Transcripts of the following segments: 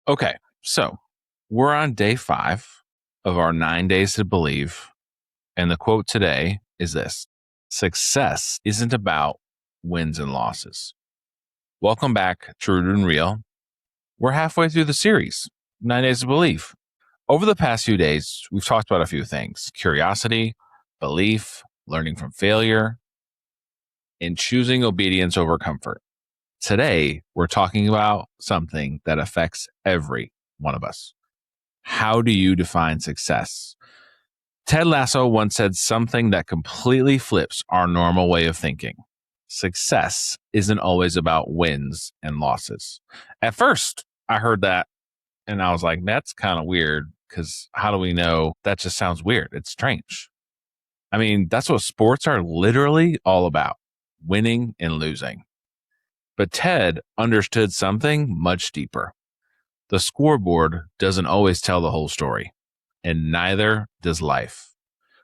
Okay, so we're on day 5 of our 9 days to believe. And the quote today is this: success isn't about wins and losses. Welcome back to Rooted and Real. We're halfway through the series, 9 days to believe. Over the past few days, we've talked about a few things: curiosity, belief, learning from failure, and choosing obedience over comfort. Today, we're talking about something that affects every one of us. How do you define success? Ted Lasso once said something that completely flips our normal way of thinking. Success isn't always about wins and losses. At first, I heard that and I was like, that's kind of weird, because how do we know? That just sounds weird. It's strange. I mean, that's what sports are literally all about: winning and losing. But Ted understood something much deeper. The scoreboard doesn't always tell the whole story, and neither does life.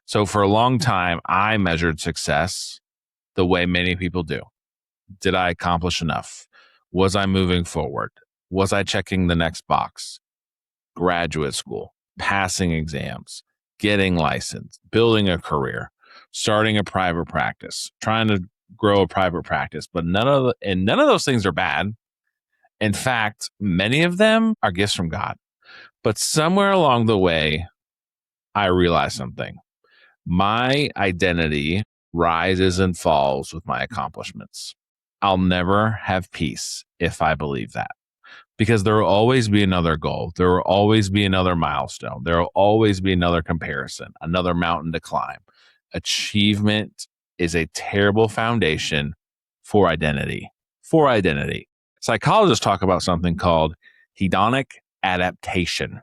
So for a long time, I measured success the way many people do. Did I accomplish enough? Was I moving forward? Was I checking the next box? Graduate school, passing exams, getting licensed, building a career, starting a private practice, trying to grow a private practice. But none of those things are bad. In fact, many of them are gifts from God. But somewhere along the way, I realized something. My identity rises and falls with my accomplishments. I'll never have peace if I believe that, because there will always be another goal. There will always be another milestone. There will always be another comparison, another mountain to climb. Achievement is a terrible foundation for identity. Psychologists talk about something called hedonic adaptation.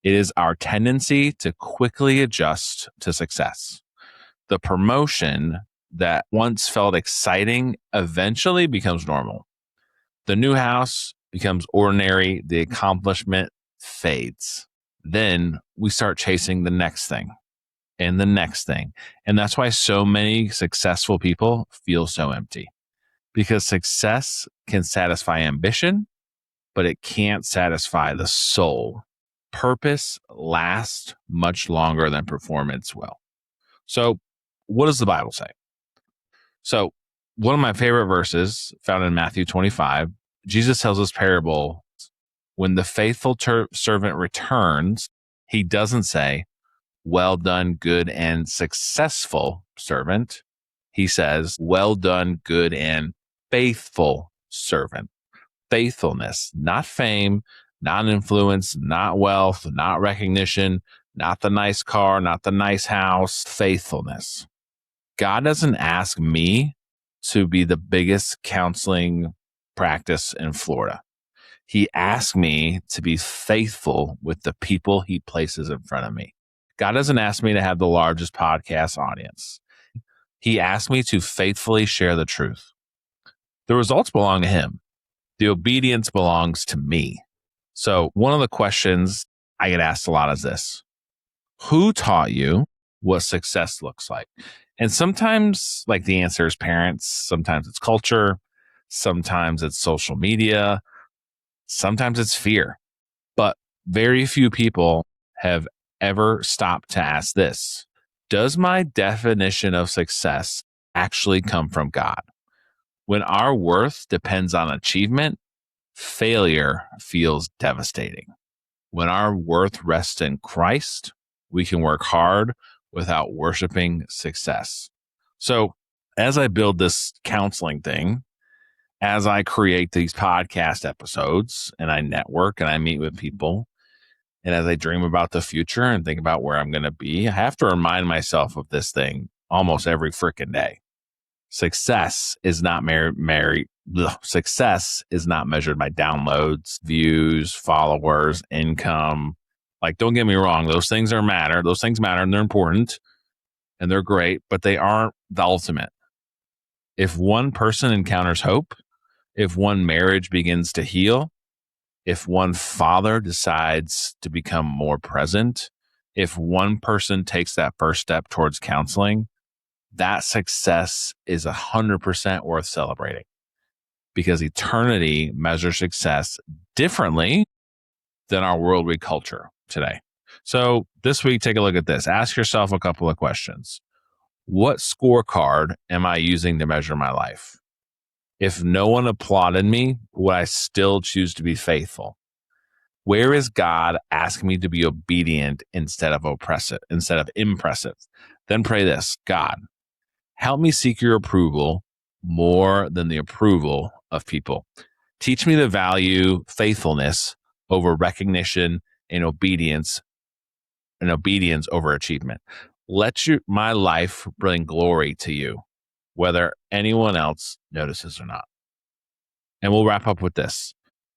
It is our tendency to quickly adjust to success. The promotion that once felt exciting eventually becomes normal. The new house becomes ordinary. The accomplishment fades. Then we start chasing the next thing and the next thing. And that's why so many successful people feel so empty, because success can satisfy ambition, but it can't satisfy the soul. Purpose lasts much longer than performance will. So, what does the Bible say? So, one of my favorite verses found in Matthew 25, Jesus tells this parable. When the faithful servant returns, he doesn't say, "Well done, good and successful servant." He says, "Well done, good and faithful servant." Faithfulness, not fame, not influence, not wealth, not recognition, not the nice car, not the nice house. Faithfulness. God doesn't ask me to be the biggest counseling practice in Florida. He asks me to be faithful with the people he places in front of me. God doesn't ask me to have the largest podcast audience. He asks me to faithfully share the truth. The results belong to him. The obedience belongs to me. So one of the questions I get asked a lot is this: who taught you what success looks like? And sometimes, like, the answer is parents. Sometimes it's culture. Sometimes it's social media. Sometimes it's fear. But very few people have ever stopped to ask this: does my definition of success actually come from God? When our worth depends on achievement, failure feels devastating. When our worth rests in Christ, we can work hard without worshiping success. So, as I build this counseling thing, as I create these podcast episodes and I network and I meet with people, and as I dream about the future and think about where I'm going to be, I have to remind myself of this thing almost every freaking day. Success is not Success is not measured by downloads, views, followers, income. Like, don't get me wrong, those things matter. Those things matter and they're important and they're great, but they aren't the ultimate. If one person encounters hope, if one marriage begins to heal, if one father decides to become more present, if one person takes that first step towards counseling, that success is 100% worth celebrating, because eternity measures success differently than our worldly culture today. So this week, take a look at this. Ask yourself a couple of questions. What scorecard am I using to measure my life? If no one applauded me, would I still choose to be faithful? Where is God asking me to be obedient instead of impressive? Then pray this: God, help me seek your approval more than the approval of people. Teach me to value faithfulness over recognition and obedience over achievement. Let my life bring glory to you, whether anyone else notices or not. And we'll wrap up with this.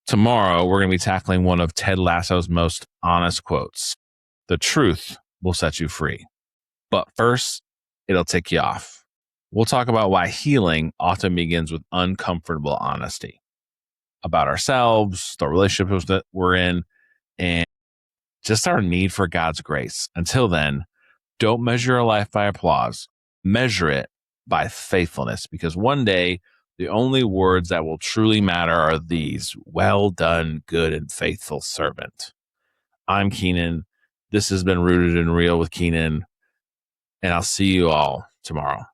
Tomorrow, we're going to be tackling one of Ted Lasso's most honest quotes. The truth will set you free, but first, it'll tick you off. We'll talk about why healing often begins with uncomfortable honesty about ourselves, the relationships that we're in, and just our need for God's grace. Until then, don't measure your life by applause. Measure it by faithfulness, because one day, the only words that will truly matter are these: well done, good and faithful servant. I'm Keenan. This has been Rooted and Real with Keenan, and I'll see you all tomorrow.